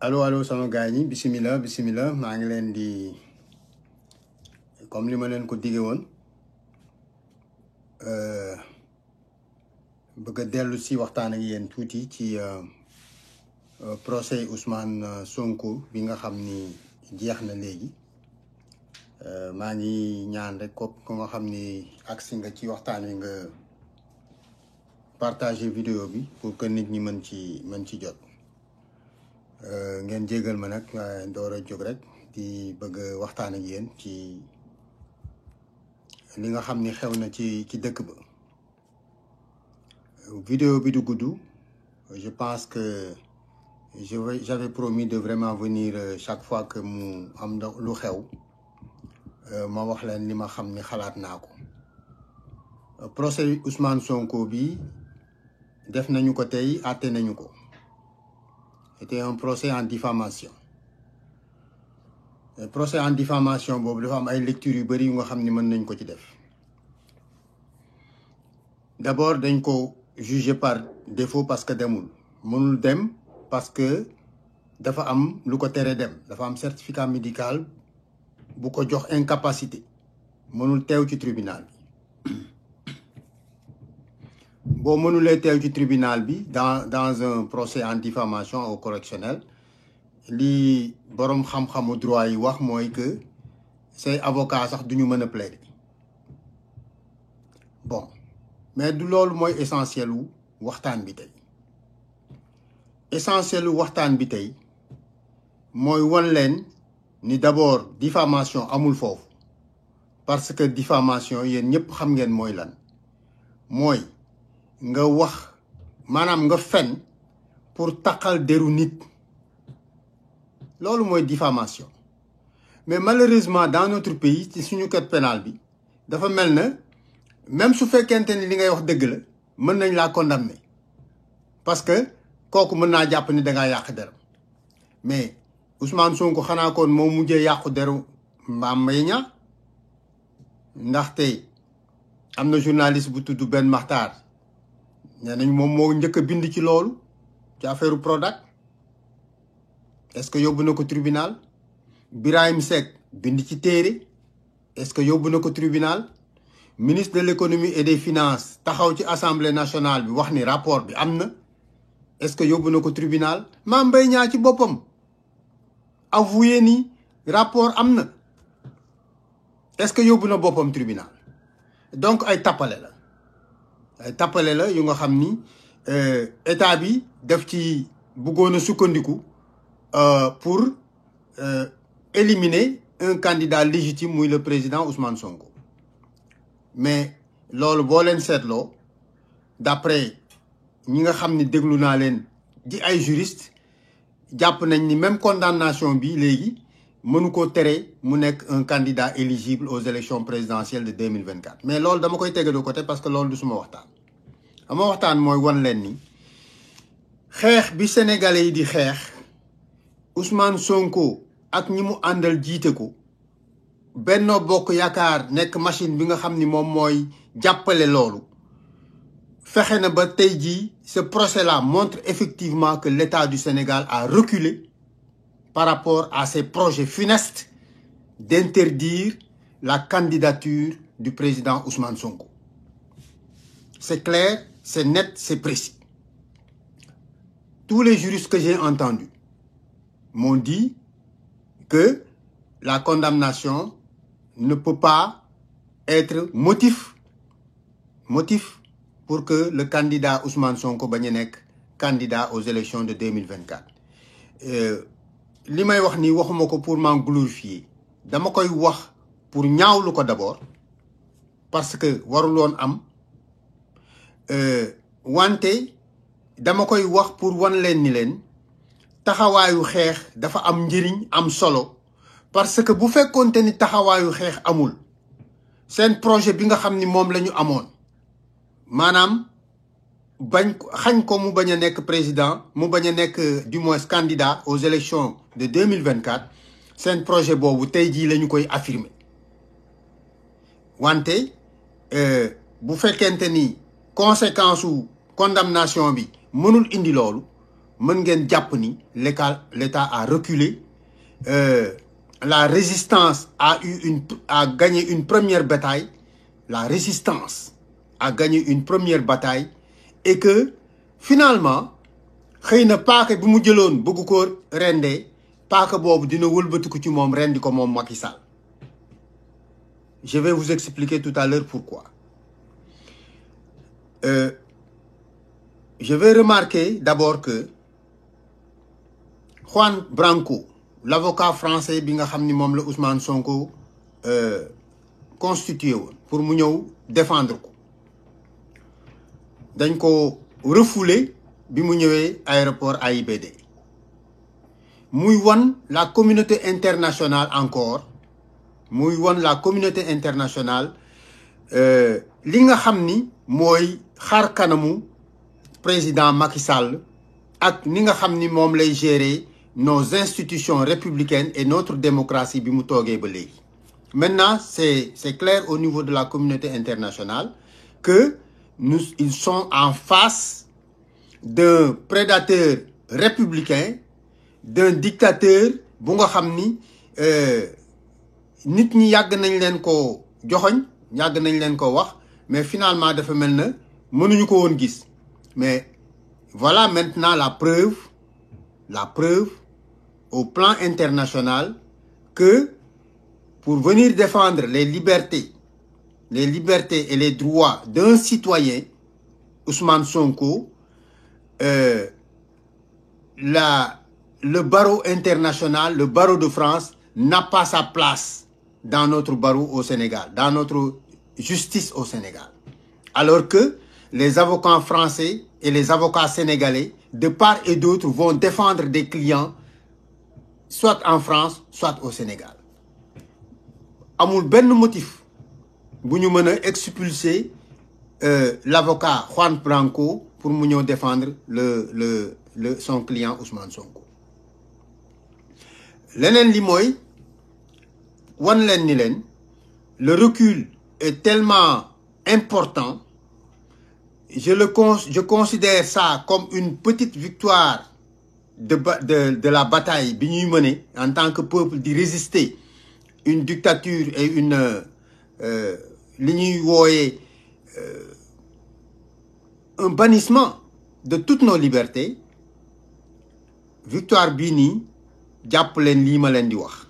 allo sama gars ñi bismillah maa ngi leen di comme li ma leen ko dige woon bëgg a dellu si waxtaan ak yéen tuuti ci procès Ousmane Sonko bi nga xam ni jeex na léegi maa ngi ñaan rek ko nga xam ni agsi nga ci waxtaan wi nga partager vidéo bi pour que nit ñi mën ci jot. ngeen jégal ma nag waaye door a jóg rek di bëgg waxtaan ak yéen ci li nga xam ni xew na ci dëkk ba. Vidéo bi du gudd, je pense que j'avais promis de vraiment venir chaque fois que mu am lu xew ma wax leen li ma xam ni xalaat naa ko. Procès Ousmane Sonko bi def nañu ko tey àtte nañu ko. C'était un procès en diffamation. Le procès en diffamation boobu dafa am ay lectures yu bari yu nga xam ni mën nañ ko ci def. D'abord dañ ko jugé par défaut parce que demul mënul dem parce que dafa am lu ko tere dem dafa am certificat médical bu ko jox incapacité mënul teew ci tribunal bi. boo mënulee teew ci tribunal bi dans un procès en diffamation au correctionnel li boroom xam-xamu droit yi wax mooy que say avocat sax duñu mën a plaider. Bon mais du loolu mooy essentiel wu waxtaan bi tey. Essentiel wu waxtaan bi tey mooy wan leen ni d'abord diffamation amul foofu parce que diffamation yéen ñëpp xam ngeen mooy lan mooy nga wax maanaam nga fen pour taqal deru nit loolu mooy diffamation. Mais malheureusement dans notre pays ci suñu code pénal bi dafa mel na même su fekkente ni li ngay wax dëgg la mën nañ laa condamner parce que kooku mën naa jàpp ni dangaa yàq deram. Mais Ousmane Sonko xanaa kon moo mujjee yàqu deru Mame Mbaye Niang ndaxte am na journaliste bu tudd Ben Makhtar nee nañ moom moo njëkk a bind ci loolu ci affaire Prodac. Est-ce que yóbbu na ko tribunal? Birahim Seck bind ci téere. Est-ce que yóbbu na ko tribunal? Ministre de l'économie et des finances taxaw ci assemblée nationale bi wax ni rapport bi am na. Est-ce que yóbbu na ko tribunal? Mame Mbaye Niang ci boppam avoué ni rapport am na. Est-ce que yóbbu na boppam tribunal? Donc ay tappale la yu nga xam ni état bi def ci bëggoon a sukkandiku pour éliminer un candidat légitime muy le président Ousmane Sonko. Mais loolu boo leen seetloo d'après ñi nga xam ni déglu naa leen di ay juriste jàpp nañ ni même condamnation bi léegi mënu ko tere mu nekk un candidat éligible aux élections présidentielles de 2024. Mais loolu dama koy tege de côté parce que loolu du suma waxtaan. ama waxtaan mooy wan leen ni xeex bi sénégalais yi di xeex Ousmane Sonko ak ñi mu àndal jiite ko Benno Bokk Yaakaar nekk machine bi nga xam ni moom mooy jàppale loolu fexe na ba tey jii ce procès-là montre effectivement que l'État du Sénégal a reculé par rapport à ses projets funestes d'interdire la candidature du président Ousmane Sonko. C'est clair, c'est net, c'est précis. Tous les juristes que j'ai entendus m'ont dit que la condamnation ne peut pas être motif pour que le candidat Ousmane Sonko bañ a nekk candidat aux élections de 2024. li may wax nii waxuma ko pour m'en glorifier dama koy wax pour ñaawlu ko d'abord parce que waruloon am wante dama koy wax pour wan leen ni leen taxawaayu xeex dafa am njëriñ am solo parce que bu fekkoonte ni taxawaayu xeex amul seen projet bi nga xam ni moom la ñu amoon maanaam bañ xañ ko mu bañ a nekk président mu bañ a nekk du moins candidat aux élections de 2024 seen projet boobu tey jii la ñu koy affirmer wante bu fekkente ni conséquence u condamnation bi mënul indi loolu mën ngeen jàpp ni l'État a reculé. La résistance a gagné une première bataille. La résistance a gagné une première bataille et que finalement xëy na paaka bi mu jëloon bëgg ko rendee paaka boobu dina wëlbatiku ci moom rendi ko moom Macky Sall. Je vais vous expliquer tout à l'heure pourquoi. Je vais remarquer d'abord que Juan Branco, l'avocat français bi nga xam ni moom la Ousmane Sonko constitué woon pour mu ñëw défendre ko dañ ko refoulé bi mu ñëwee aéroport AIBD muy won la communauté internationale encore muy won la communauté internationale li nga xam ni mooy xar kanamu président Macky Sall ak ni nga xam ni moom lay gérer nos institutions républicaines et notre démocratie bi mu toogee ba léegi. Maintenant, c'est clair au niveau de la communauté internationale que ils sont en face d'un prédateur républicain, d'un dictateur bu nga xam ni nit ñi yàgg nañ leen ko joxoñ yàgg nañ leen ko wax mais finalement dafa mel na mënuñu ko woon gis. Mais voilà maintenant la preuve au plan international que pour venir défendre les libertés et les droits d'un citoyen, Ousmane Sonko, le barreau international, le barreau de France, n'a pas sa place dans notre barreau au Sénégal, dans notre justice au Sénégal. Alors que les avocats français et les avocats sénégalais, de part et d'autre, vont défendre des clients, soit en France, soit au Sénégal. Amul benn motif bu ñu mën a expulser l'avocat Juan Branco pour mu ñëw défendre son client Ousmane Sonko. Leneen li mooy wan leen ni leen le recul est tellement important. Je considère ça comme une petite victoire de la bataille bi ñuy mener en tant que peuple di résister une dictature et li ñuy wooyee un bannissement de toutes nos libertés. Victoire bii nii jàpp leen lii ma leen di wax.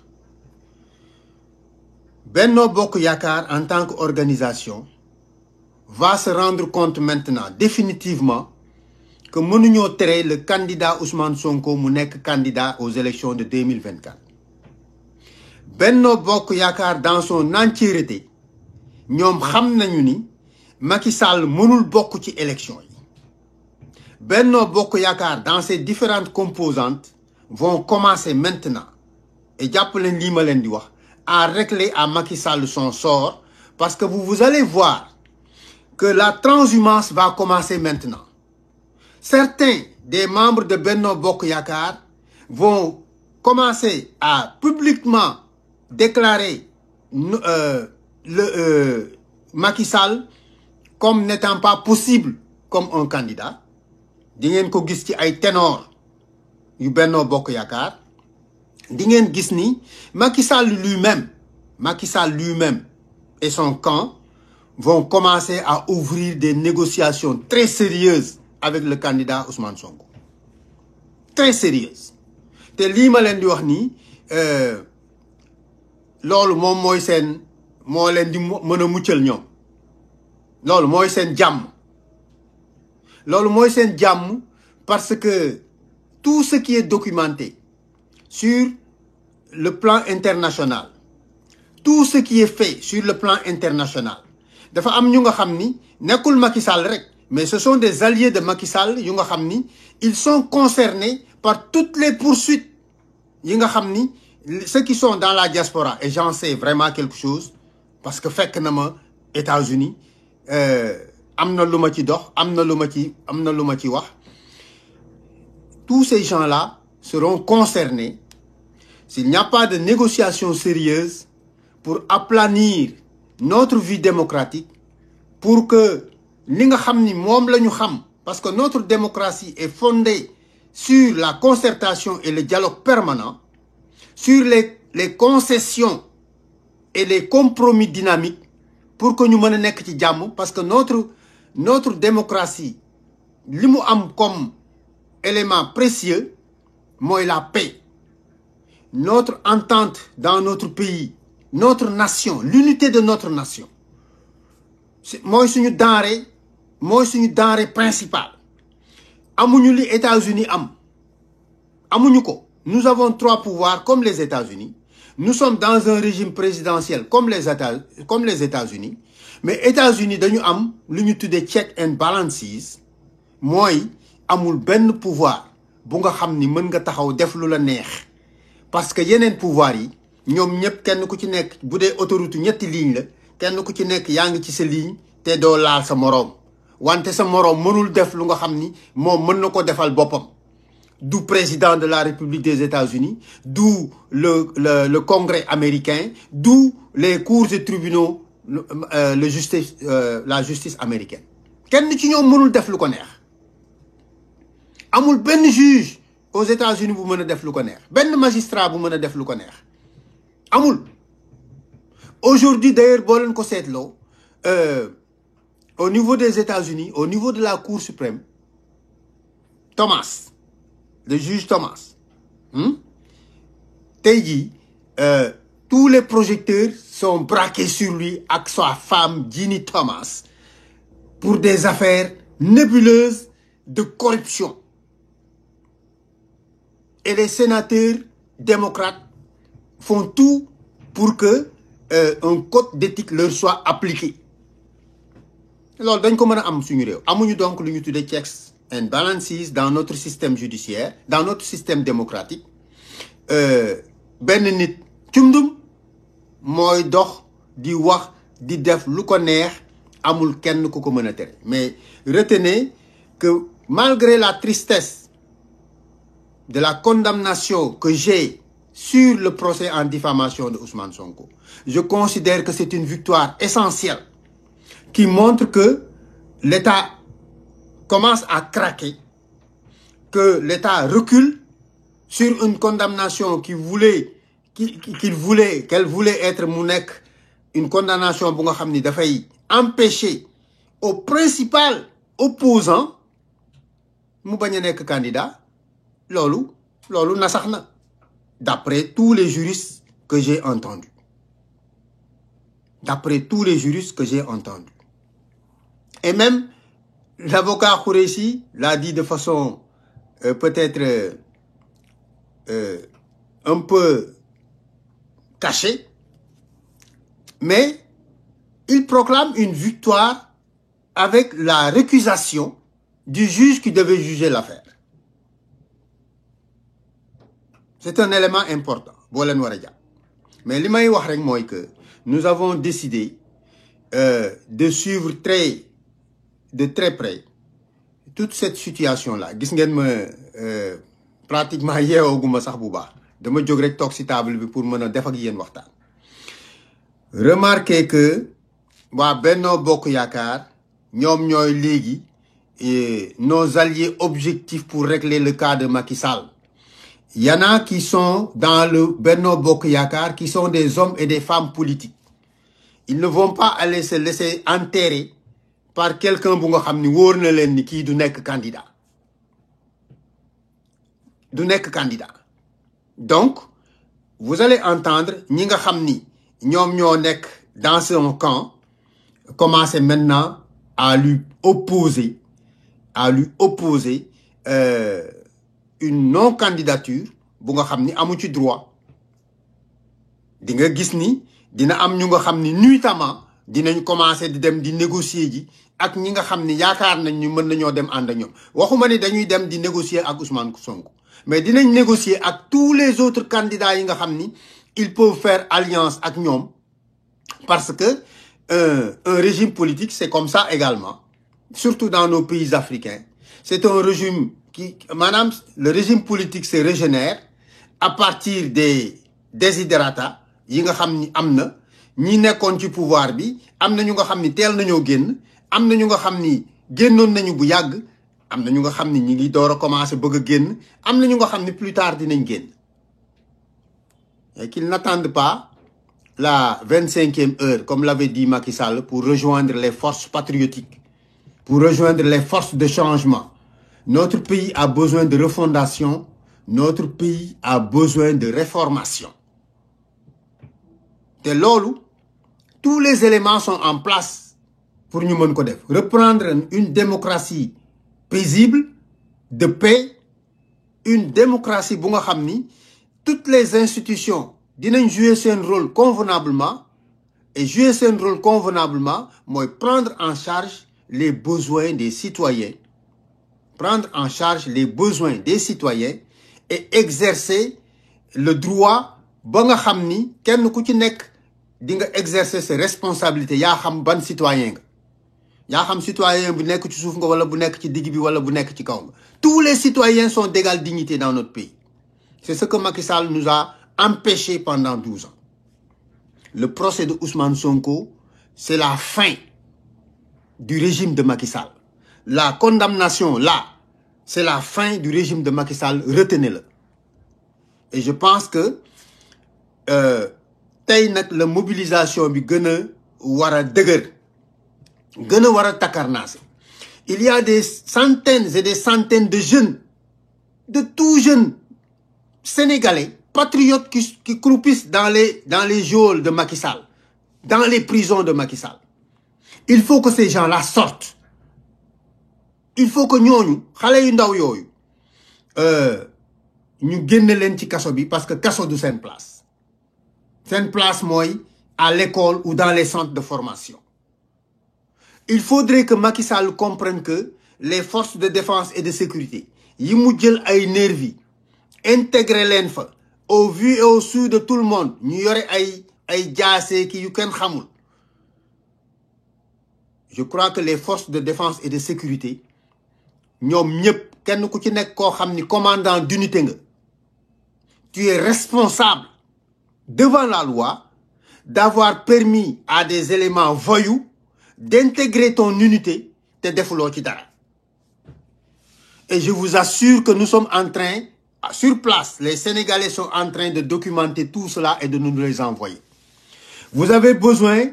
Benno Bokk Yaakaar en tant qu'organisation va se rendre compte maintenant définitivement que mënuñoo tere le candidat Ousmane Sonko mu nekk candidat aux élections de 2024. Benno Bokk Yaakaar dans son entièreté ñoom xam nañu ni Macky Sall mënul bokk ci élection yi. Benno Bokk Yaakaar dans ses différentes composantes vont commencer maintenant et jàpp leen lii ma leen di wax à régler à Macky Sall son sort parce que vous allez voir que la transhumance va commencer maintenant. Certains des membres de Benno Bokk Yaakaar vont commencer à publiquement déclarer Macky Sall comme n'étant pas possible comme un candidat. Di ngeen ko gis ci ay ténor yu Benno Bokk Yaakaar. Di ngeen gis ni Macky Sall lui-même et son camp vont commencer à ouvrir des négociations très sérieuses avec le candidat Ousmane Sonko. Très sérieuses. Te lii ma leen di wax nii loolu moom mooy seen moo leen di mën a muccal ñoom. Loolu mooy seen jàmm. Loolu mooy seen jàmm parce que tout ce qui est documenté sur le plan international, tout ce qui est fait sur le plan international, dafa am ñu nga xam ni nekkul Macky Sall rek, mais ce sont des alliés de Macky Sall yu nga xam ni ils sont concernés par toutes les poursuites yi nga xam ni ceux qui sont dans la diaspora, et j'en sais vraiment quelque chose parce que fekk na ma États-Unis am na lu ma ci dox am na lu ma ci wax. Tous ces gens-là seront concernés s'il n'y a pas de négociation sérieuse pour aplanir notre vie démocratique, pour que li nga xam ni moom la ñu xam, parce que notre démocratie est fondée sur la concertation et le dialogue permanent, sur les concessions et les compromis dynamiques pour que nous mën a nekk ci jàmm, parce que notre démocratie li mu am comme élément précieux mooy la paix. Notre entente dans notre pays, notre nation, l'unité de notre nation, mooy suñu denrée principale. Amuñu li États-Unis amuñu ko. Nous avons 3 pouvoirs comme les États-Unis. Nous sommes dans un régime présidentiel comme les États-Unis. Mais États-Unis dañu am lu ñu tuddee check and balances, mooy amul benn pouvoir bu nga xam ni mën nga taxaw def lu la neex. Parce que yeneen pouvoir yi ñoom ñëpp kenn ku ci nekk bu dee autoroute ñetti ligne la kenn ku ci nekk yaa ngi ci sa ligne te doo laal sa moroom wante sa moroom mënul def lu nga xam ni moom mën na ko defal boppam. Du président de la République des États-Unis, d'où le Congrès américain, d'où les cours et tribunaux, la justice américaine. Kenn ci ñoom mënul def lu ko neex. Amul benn juge aux États-Unis bu mën a def lu ko neex. Benn magistrat bu mën a def lu ko neex. Amul. Aujourd'hui d'ailleurs boo leen ko seetloo au niveau des États-Unis, au niveau de la Cour suprême, le juge Thomas, tey jii tous les projecteurs sont braqués sur lui ak sa femme Ginny Thomas pour des affaires nébuleuses de corruption. Et les sénateurs démocrates font tout pour que un code d'éthique leur soit appliqué. loolu dañ ko mën a am suñu réew. Amuñu donc lu ñu tuddee checks and balances dans notre système judiciaire, dans notre système démocratique. Benn nit cundum mooy dox di wax di def lu ko neex, amul kenn ku ko mën a tere. Mais retenez que malgré la tristesse de la condamnation que j'ai sur le procès en diffamation de Ousmane Sonko, je considère que c'est une victoire essentielle qui montre que l'État commence à craquer, que l'État recule sur une condamnation qu'elle voulait être mu nekk une condamnation bu nga xam ni dafay empêcher au principal opposant mu bañ a nekk candidat. loolu nasax na d'après tous les juristes que j'ai entendus. Et même l'avocat Khoureyssi l'a dit de façon peut-être un peu cachée, mais il proclame une victoire avec la récusation du juge qui devait juger l'affaire. C'est un élément important boo leen war a jàpp. Mais li may wax rek mooy que nous avons décidé de suivre de très près toute cette situation-là. Gis ngeen ma pratiquement yeewooguma sax bu baax, dama jóg rek toog ci table bi pour mën a def ak yéen waxtaan. Remarquez que waa Benno Bokk Yaakaar ñoom ñooy léegi nos alliés objectifs pour régler le cas de Macky Sall. Il y en a qui sont dans le Benno Bokk Yaakaar qui sont des hommes et des femmes politiques. Ils ne vont pas aller se laisser enterrer par quelqu'un bu nga xam ni wóor na leen ni kii du nekk candidat. Donc vous allez entendre ñi nga xam ni ñoom ñoo nekk dans son camp commencer maintenant à lui opposer une non-candidature bu nga xam ni amu ci droit. Di nga gis ni dina am ñu nga xam ni nuitamment dinañ commencer di dem di négocier ji ak ñi nga xam ni yaakaar nañ ñu mën nañoo dem ànd ak ñoom. Waxuma ni dañuy dem di négocier ak Ousmane Sonko, mais dinañ négocier ak tous les autres candidats yi nga xam ni ils peuvent faire alliance ak ñoom, parce que un régime politique c'est comme ça également, surtout dans nos pays africains. C'est un régime maanaam le régime politique se régénère à partir des desiderata yi nga xam ni am na ñi nekkoon ci pouvoir bi, am na ñu nga xam ni teel nañoo génn, am na ñu nga xam ni génnoon nañu bu yàgg, am na ñu nga xam ni ñi ngi door a commencé bëgg a génn am na ñu nga xam ni plus tard dinañ génn et qu'ils n'attendent pas la 25e heure comme l'avait dit Macky Sall pour rejoindre les forces patriotiques, pour rejoindre les forces de changement. Notre pays a besoin de refondation, notre pays a besoin de réformation. Et loolu, tous les éléments sont en place pour ñu mën ko def. Reprendre une démocratie paisible, de paix, une démocratie bu nga xam ni toutes les institutions dinañ jouer seen rôle convenablement et jouer seen rôle convenablement mooy prendre en charge les besoins des citoyens, prendre en charge les besoins des citoyens et exercer le droit ba nga xam ni kenn ku ci nekk di nga exercer ses responsabilités yaa xam ban citoyen nga yaa xam citoyen bu nekk ci suuf nga wala bu nekk ci digg bi wala bu nekk ci kaw nga. Tous les citoyens sont d'égale dignité dans notre pays. C'est ce que Macky Sall nous a empêché pendant 12 ans. Le procès de Ousmane Sonko, c'est la fin du régime de Macky Sall. La condamnation, là, c'est la fin du régime de Macky Sall. Retenez-le. Et je pense que tey nag la mobilisation bi gën a war a dëgër gën a war a takarnaase. Il y a des centaines et des centaines de jeunes, de tout jeunes sénégalais, patriotes qui croupissent dans les geôles de Macky Sall, dans les prisons de Macky Sall. Il faut que ces gens-là sortent. Il faut que ñooñu xale yu ndaw yooyu ñu génne leen ci kaso bi parce que kaso du seen place. Seen place mooy à l'école ou dans les centres de formation. Il faudrait que Macky Sall comprenne que les forces de défense et de sécurité yi mu jël ay nervis intégrer leen fa au vu et au su de tout le monde ñu yore ay jaase ki yu kenn xamul. Je crois que les forces de défense et de sécurité ñoom ñëpp kenn ku ci nekk koo xam ni commandant d'unité nga tu es responsable devant la loi d'avoir permis à des éléments voyous d'intégrer ton unité te defuloo ci dara. Et je vous assure que nous sommes en train, sur place, les Sénégalais sont en train de documenter tout cela et de nous les envoyer. Vous avez besoin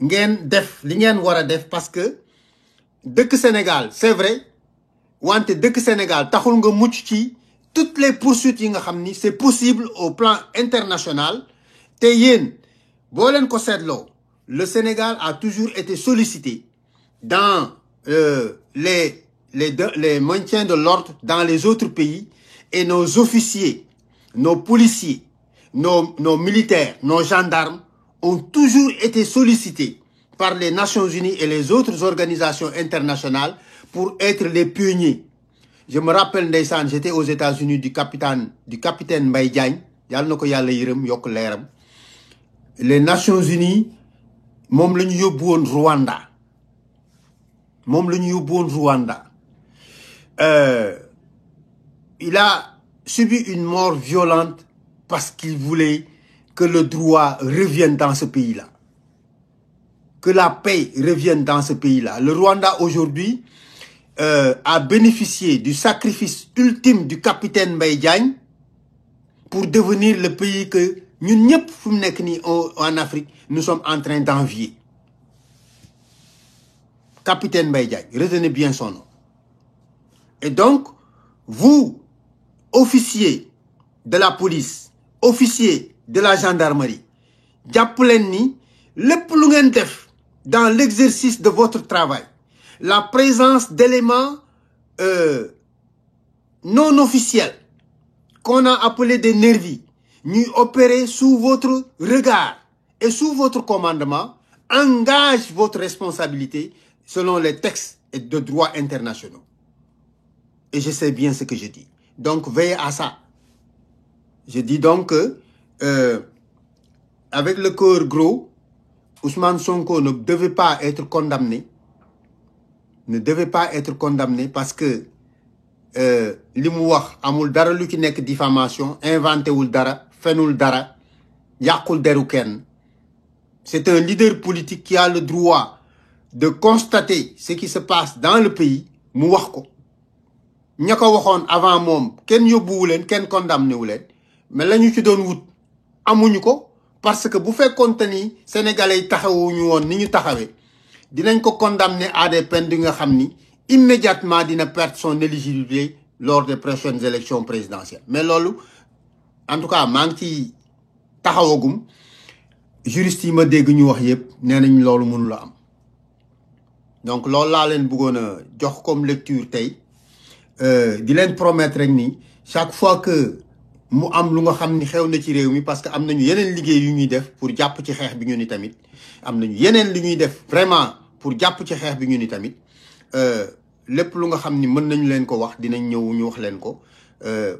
ngeen def li ngeen war a def parce que dëkk Sénégal c'est vrai wante dëkk Sénégal taxul nga mucc ci toutes les poursuites yi nga xam ni c'est possible au plan international. Te yéen boo leen ko seetloo le Sénégal a toujours été sollicité dans les maintiens de l'ordre dans les autres pays et nos officiers, nos policiers, nos militaires, nos gendarmes ont toujours été sollicités par les Nations Unies et les autres organisations internationales pour être les pionniers. Je me rappelle ndeysaan, j'étais aux États-Unis du capitaine Mbaye Diagne, yàlla na ko yàlla yërëm yokk leeram. Les Nations Unies moom la ñu yóbbu woon Rwanda. Il a subi une mort violente parce qu'il voulait que le droit revienne dans ce pays-là. Que la paix revienne dans ce pays-là. Le Rwanda aujourd'hui a bénéficié du sacrifice ultime du capitaine Mbaye Diagne pour devenir le pays que ñun ñëpp fu mu nekk nii en Afrique nous sommes en train d'envier. Capitaine Mbaye Diagne, retenez bien son nom. Et donc, vous, officiers de la police, officiers de la gendarmerie, jàpp leen ni lépp lu ngeen def dans l'exercice de votre travail, la présence d'éléments non officiels qu'on a appelés des nervis, ñuy opérer sous votre regard et sous votre commandement, engage votre responsabilité selon les textes et de droit internationaux. Et je sais bien ce que je dis. Donc, veillez à ça. Je dis donc que, avec le cœur gros, Ousmane Sonko ne devait pas être condamné. Ne devait pas être condamné parce que li mu wax amul dara lu ci nekk diffamation, inventé wul dara, fenul dara, yàqul deru kenn. C'est un leader politique qui a le droit de constater ce qui se passe dans le pays, mu wax ko. ña ko waxoon avant moom kenn yóbbuwu leen kenn condamné wu leen mais la ñu ci doon wut amuñu ko parce que bu fekkoonte ni sénégalais yi taxawuñu woon ni ñu taxawee dinañ ko condamné à des peines di nga xam ni immédiatement dina perdre son éligibilité lors des prochaines élections présidentielles mais loolu en tout cas maa ngi ci taxawagum juriste yi ma dégg ñu wax yëpp nee nañ loolu mënula am donc loolu laa leen bëggoon a jox comme lecture tey di leen promettre rek ni chaque fois que mu am lu nga xam ni xew na ci réew mi parce que am nañu yeneen liggéey yu ñuy def pour jàpp ci xeex bi ñu ni tamit am nañu yeneen li ñuy def vraiment pour jàpp ci xeex bi ñu ni tamit lépp lu nga xam ni mën nañu leen ko wax dinañ ñëw ñu wax leen ko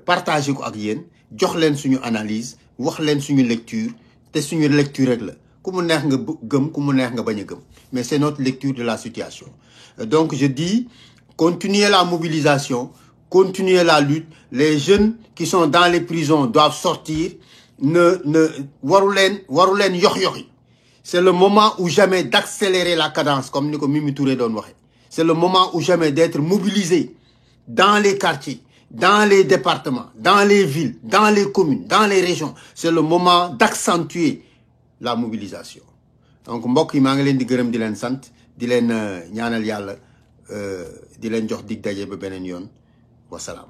partager ko ak yéen jox leen suñu analyse wax leen suñu lecture te suñu lecture rek la ku mu neex nga gëm ku mu neex nga bañ a gëm mais c'est notre lecture de la situation donc je dis continuez la mobilisation continuez la lutte les jeunes qui sont dans les prisons doivent sortir waru leen yox-yoxi c'est le moment ou jamais d'accélérer la cadence comme ni ko Mimi Touré doon waxee c'est le moment ou jamais d'être mobilisé dans les quartiers dans les départements dans les villes dans les communes dans les régions c'est le moment d'accentuer la mobilisation donc mbokk yi maa ngi leen di gërëm di leen sant di leen ñaanal yàlla di leen jox dig daje ba beneen yoon wasalaam